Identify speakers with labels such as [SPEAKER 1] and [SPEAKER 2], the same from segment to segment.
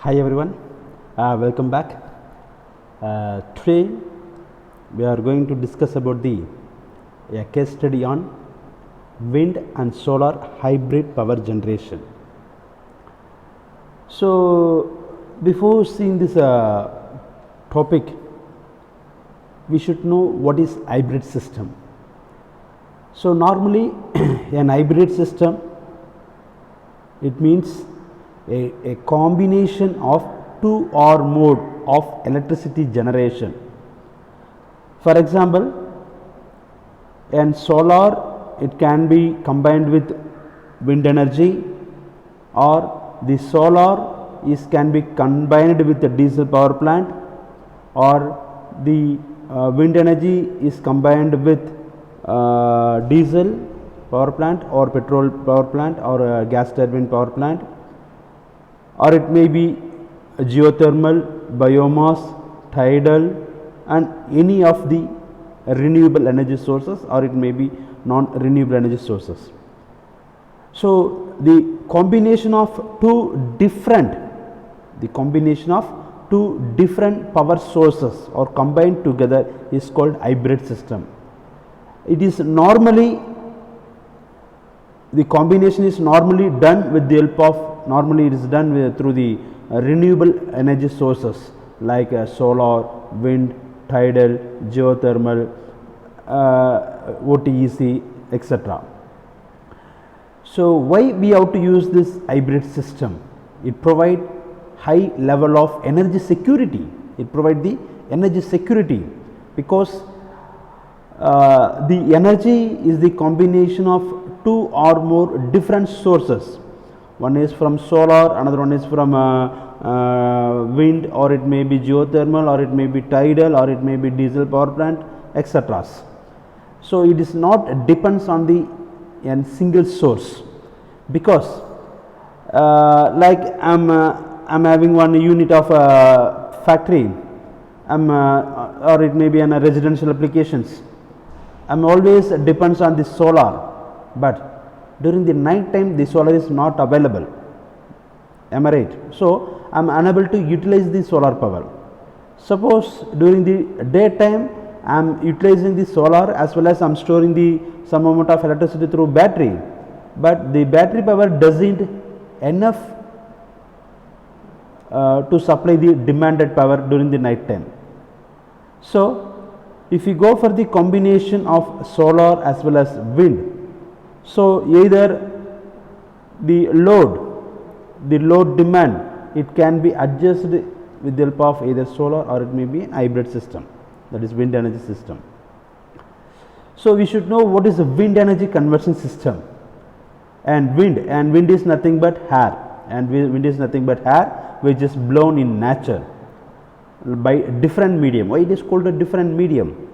[SPEAKER 1] Hi everyone, welcome back. Today we are going to discuss about a case study on wind and solar hybrid power generation. So before seeing this topic, we should know what is hybrid system. So normally an hybrid system, it means a combination of two or more of electricity generation. For example, in solar it can be combined with wind energy, or the solar can be combined with a diesel power plant, or the wind energy is combined with diesel power plant or petrol power plant or gas turbine power plant, or it may be geothermal, biomass, tidal, and any of the renewable energy sources, or it may be non-renewable energy sources. So the combination of two different power sources or combined together is called hybrid system. It is normally, the combination is normally done with the help of, it is done through the renewable energy sources like solar, wind, tidal, geothermal, OTEC, etc. So why we have to use this hybrid system? It provides high level of energy security. It provides the energy security because the energy is the combination of two or more different sources. One is from solar, another one is from wind, or it may be geothermal, or it may be tidal, or it may be diesel power plant, etc. So it is not depends on the single source, because like I'm having one unit of factory, or it may be in a residential applications. I'm always depends on the solar, but during the night time the solar is not available. Am I right? So I am unable to utilize the solar power. Suppose during the daytime I am utilizing the solar as well as I am storing the some amount of electricity through battery, but the battery power doesn't enough to supply the demanded power during the night time. So if you go for the combination of solar as well as wind, so either the load demand, it can be adjusted with the help of either solar, or it may be an hybrid system, that is wind energy system. So we should know what is a wind energy conversion system. And wind is nothing but air, which is blown in nature by different medium. Why it is called a different medium?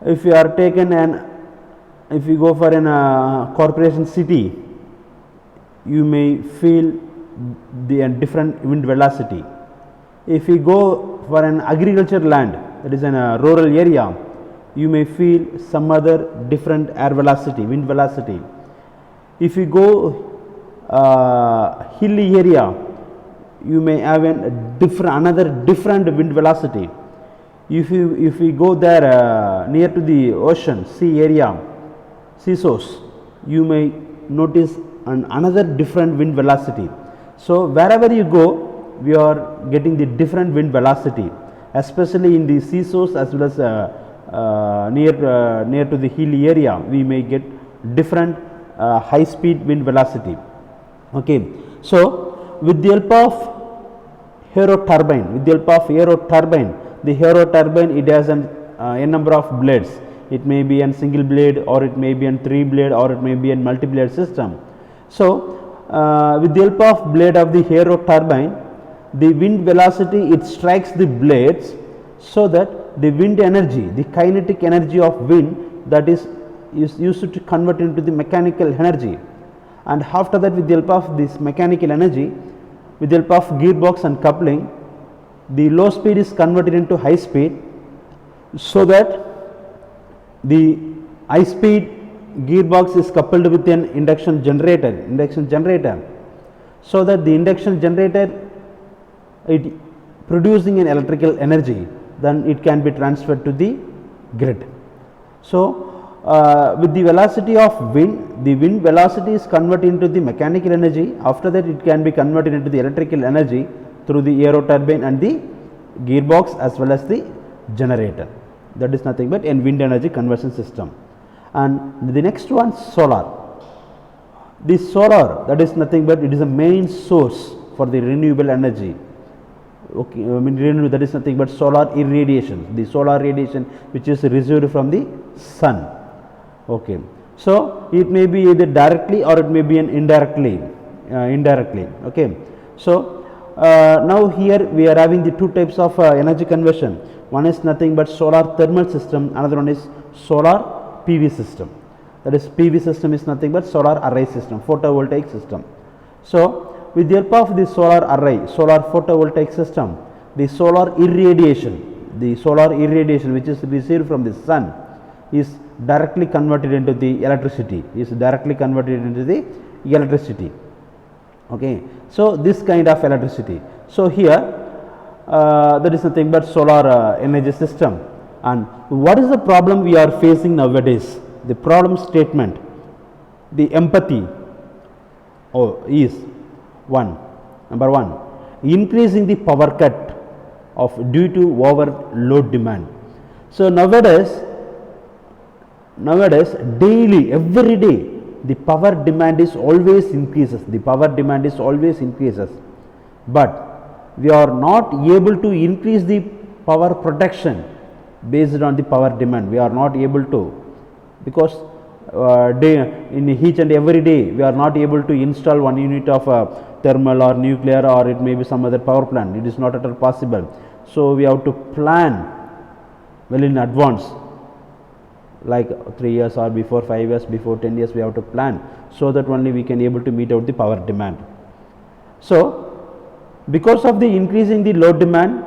[SPEAKER 1] If you are taken if you go for a corporation city, you may feel the different wind velocity. If you go for an agriculture land, that is in a rural area, you may feel some other different air velocity, wind velocity. If you go hilly area, you may have another different wind velocity. If you go there near to the ocean, sea area, seashores, you may notice another different wind velocity. So wherever you go, we are getting the different wind velocity, especially in the seashores as well as near to the hilly area, we may get different high speed wind velocity. Okay, so with the help of aero turbine, the aero turbine, it has a number of blades. It may be a single blade, or it may be a 3 blade, or it may be a multi blade system. So with the help of blade of the aero turbine, the wind velocity, it strikes the blades, so that the wind energy, the kinetic energy of wind, that is used to convert into the mechanical energy. And after that, with the help of this mechanical energy, with the help of gearbox and coupling, the low speed is converted into high speed, so that the high speed gearbox is coupled with an induction generator, so that the induction generator it producing an electrical energy, then it can be transferred to the grid. So with the velocity of wind, the wind velocity is converted into the mechanical energy. After that, it can be converted into the electrical energy through the aero turbine and the gearbox as well as the generator. That is nothing but a wind energy conversion system. And the next one, solar. The solar, that is nothing but it is a main source for the renewable energy. Okay, that is nothing but solar irradiation, the solar radiation which is received from the sun. Okay, so it may be either directly or it may be an indirectly. Okay, so now here we are having the two types of energy conversion. One is nothing but solar thermal system, another one is solar PV system. That is, PV system is nothing but solar array system, photovoltaic system. So with the help of the solar array, solar photovoltaic system, the solar irradiation which is received from the sun is directly converted into the electricity, Okay, so this kind of electricity. So here that is nothing but solar energy system. And what is the problem we are facing nowadays? The problem statement, the empathy is number one, increasing the power cut due to overload demand. So nowadays daily, every day, the power demand is always increases. But we are not able to increase the power production based on the power demand. We are not able to, because in each and every day we are not able to install 1 unit of thermal or nuclear, or it may be some other power plant. It is not at all possible. So we have to plan well in advance, like 3 years or before, 5 years before, 10 years we have to plan, so that only we can able to meet out the power demand. So because of the increasing the load demand,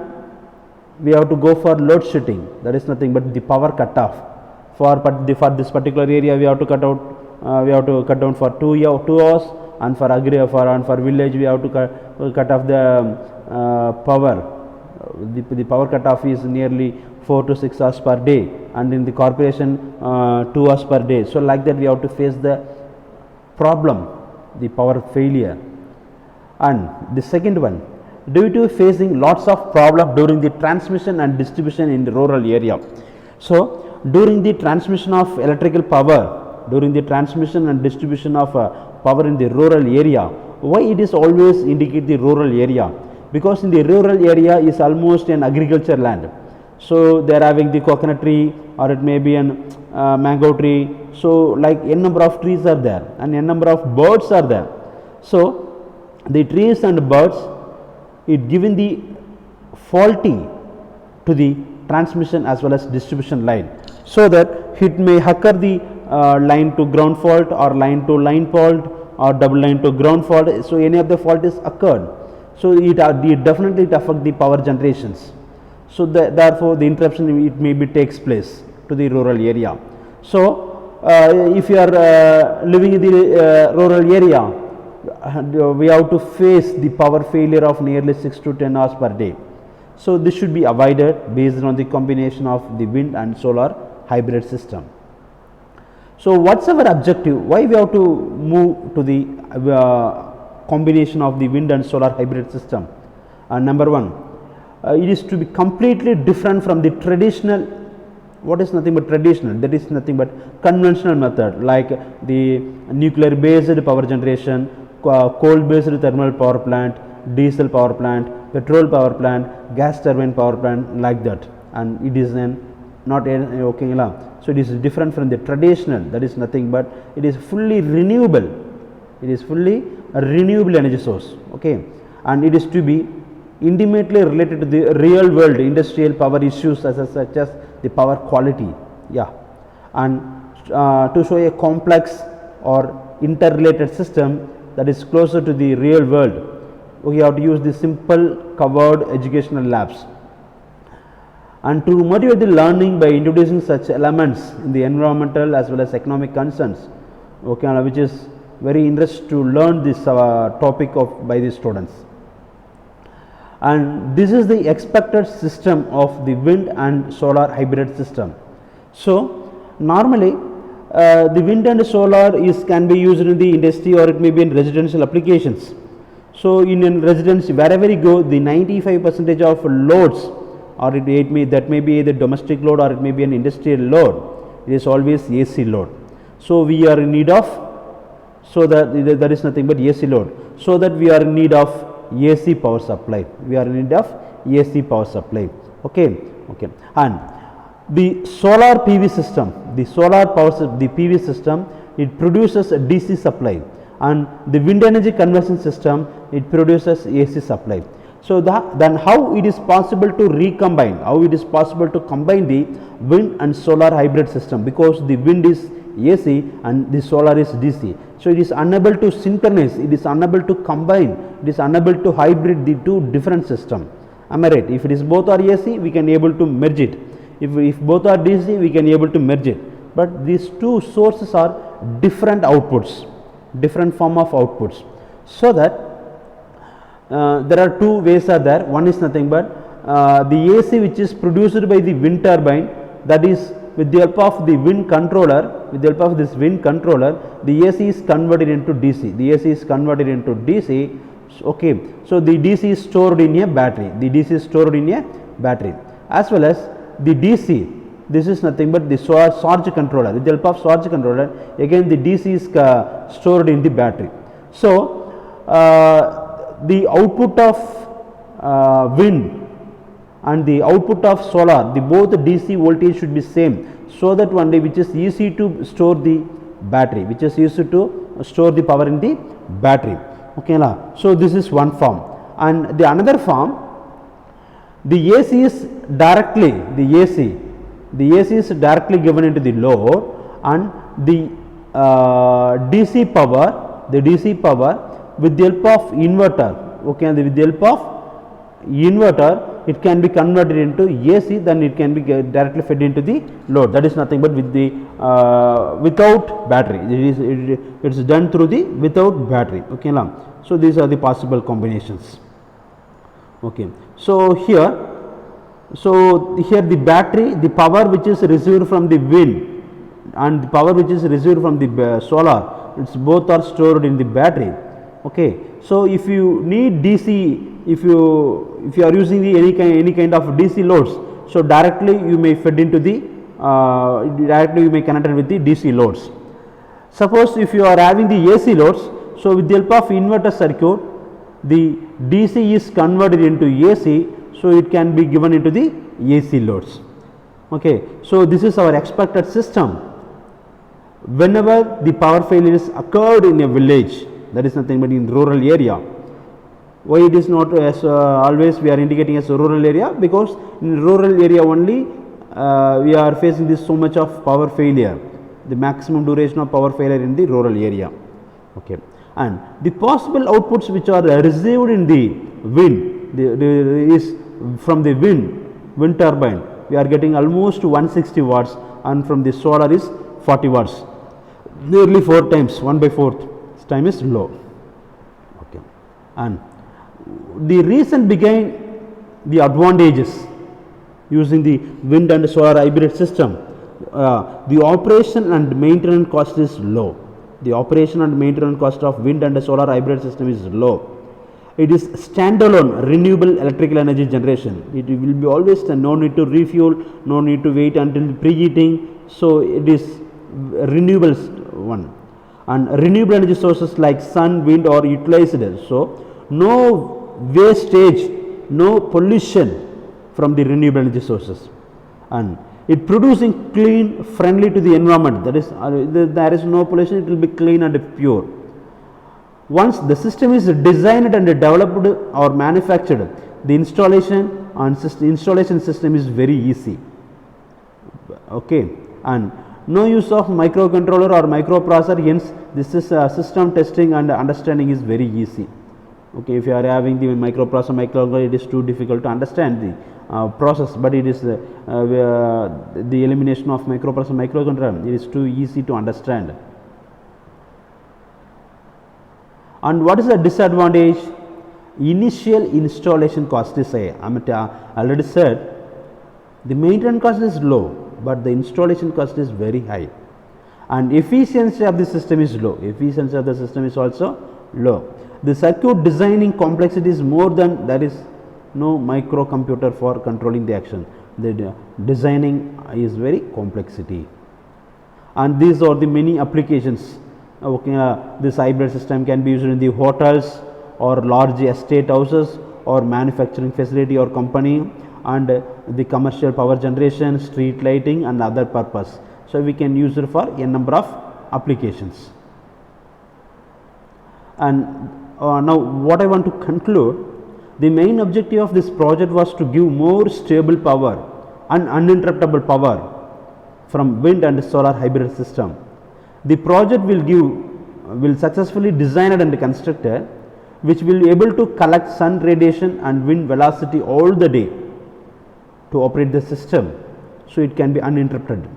[SPEAKER 1] we have to go for load shedding, that is nothing but the power cut off. For this particular area we have to cut down for 2 hours, and for village we have to cut off the power. The power cut off is nearly 4 to 6 hours per day, and in the corporation 2 hours per day. So like that we have to face the problem, the power failure. And the second one, due to facing lots of problem during the transmission and distribution in the rural area. So during the transmission of electrical power, during the transmission and distribution of power in the rural area, why it is always indicate the rural area? Because in the rural area is almost an agriculture land. So they are having the coconut tree, or it may be an mango tree. So like n number of trees are there, and n number of birds are there. So the trees and birds, it given the faulty to the transmission as well as distribution line, so that it may occur the line to ground fault, or line to line fault, or double line to ground fault. So any of the fault is occurred, so it definitely affect the power generations. So therefore the interruption it maybe takes place to the rural area. So if you are living in the rural area, we have to face the power failure of nearly 6 to 10 hours per day. So this should be avoided based on the combination of the wind and solar hybrid system. So what's our objective? Why we have to move to the combination of the wind and solar hybrid system? Number one, it is to be completely different from the traditional. What is nothing but traditional? That is nothing but conventional method, like the nuclear based power generation, coal based thermal power plant, diesel power plant, petrol power plant, gas turbine power plant, like that. And it is not okay. So it is different from the traditional. That is nothing but it is fully renewable. It is fully a renewable energy source. Okay, and it is to be intimately related to the real world industrial power issues such as the power quality. Yeah, and to show a complex or interrelated system that is closer to the real world, we have to use the simple covered educational labs. And to motivate the learning by introducing such elements in the environmental as well as economic concerns, okay, which is very interesting to learn this topic by the students. and this is the expected system of the wind and solar hybrid system. So normally the wind and solar can be used in the industry, or it may be in residential applications. So in a residence, wherever you go, the 95% of loads, or that may be either domestic load or it may be an industrial load, it is always AC load. So we are in need of, so that is nothing but AC load, so that we are in need of AC power supply. We are in need of AC power supply. Okay. And the solar PV system, the PV system, it produces a DC supply, and the wind energy conversion system, it produces AC supply. So then how it is possible to recombine, how it is possible to combine the wind and solar hybrid system, because the wind is AC and the solar is DC. So it is unable to synchronize, it is unable to combine, it is unable to hybrid the two different systems. Am I right? If it is both are AC, we can able to merge it. If both are DC, we can able to merge it. But these two sources are different outputs, different form of outputs. So that there are two ways are there. One is nothing but the AC which is produced by the wind turbine, that is with the help of the wind controller, with the help of this wind controller, the AC is converted into DC. The AC is converted into DC. Okay. So the DC is stored in a battery. The DC is stored in a battery, as well as the DC. This is nothing but the surge controller. With the help of surge controller, again the DC is stored in the battery. So the output of wind and the output of solar, the both DC voltage should be same, so that one day which is easy to store the battery, which is easy to store the power in the battery. Okay, so this is one form, and the another form, the AC is directly directly given into the load, and the DC power with the help of inverter, okay, and with the help of inverter, it can be converted into AC, then it can be directly fed into the load. That is nothing but with the without battery. It is done through the without battery. Okay, so these are the possible combinations. Okay, so here the battery, the power which is received from the wind and the power which is received from the solar, it's both are stored in the battery. Okay, so if you need DC, if you are using the any kind of DC loads, so directly you may fed into the directly you may connect it with the DC loads. Suppose if you are having the AC loads, so with the help of inverter circuit, the DC is converted into AC, so it can be given into the AC loads. Okay, so this is our expected system. Whenever the power failures occurred in a village, that is nothing but in rural area. Why it is not as always we are indicating as a rural area? Because in rural area only we are facing this so much of power failure, the maximum duration of power failure in the rural area. Okay, and the possible outputs which are received in the wind is from the wind turbine, we are getting almost 160 watts, and from the solar is 40 watts, nearly 4 times, 1/4 time is low. Okay, and the reason behind the advantages using the wind and solar hybrid system, the operation and maintenance cost is low. The operation and maintenance cost of wind and solar hybrid system is low. It is standalone renewable electrical energy generation. It will be always no need to refuel, no need to wait until preheating. So it is renewable one, and renewable energy sources like sun, wind are utilized. So no wastage, no pollution from the renewable energy sources, and it producing clean, friendly to the environment. That is, there is no pollution. It will be clean and pure. Once the system is designed and developed or manufactured, the installation system is very easy. Okay, and no use of microcontroller or microprocessor. Hence, this is system testing and understanding is very easy. Okay, if you are having the microcontroller, it is too difficult to understand the process, but it is the elimination of microcontroller, it is too easy to understand. And what is the disadvantage? initial installation cost is high. I already said the maintenance cost is low, but the installation cost is very high, and efficiency of the system is low. Efficiency of the system is also low. The circuit designing complexity is more than, there is no microcomputer for controlling the action. The designing is very complexity, and these are the many applications. This hybrid system can be used in the hotels or large estate houses or manufacturing facility or company, and the commercial power generation, street lighting and other purpose. So, we can use it for a number of applications. And now what I want to conclude, the main objective of this project was to give more stable power and uninterruptible power from wind and solar hybrid system. The project will successfully designed and constructed, which will be able to collect sun radiation and wind velocity all the day to operate the system, so it can be uninterrupted.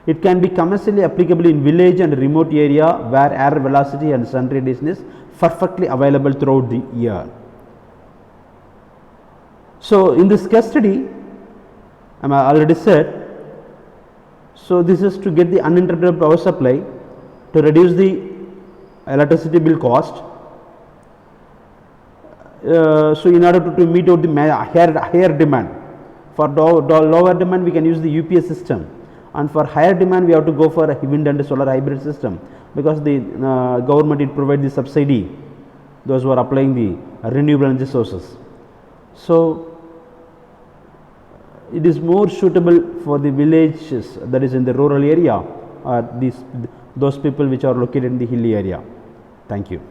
[SPEAKER 1] It can be commercially applicable in village and remote area where air velocity and sun radiation is perfectly available throughout the year. So, in this case study, I already said, so this is to get the uninterrupted power supply to reduce the electricity bill cost. So, in order to meet out the higher demand, for lower demand we can use the UPS system, and for higher demand we have to go for a wind and solar hybrid system, because the government it provide the subsidy, those who are applying the renewable energy sources. So, it is more suitable for the villages, that is in the rural area, or those people which are located in the hilly area. Thank you.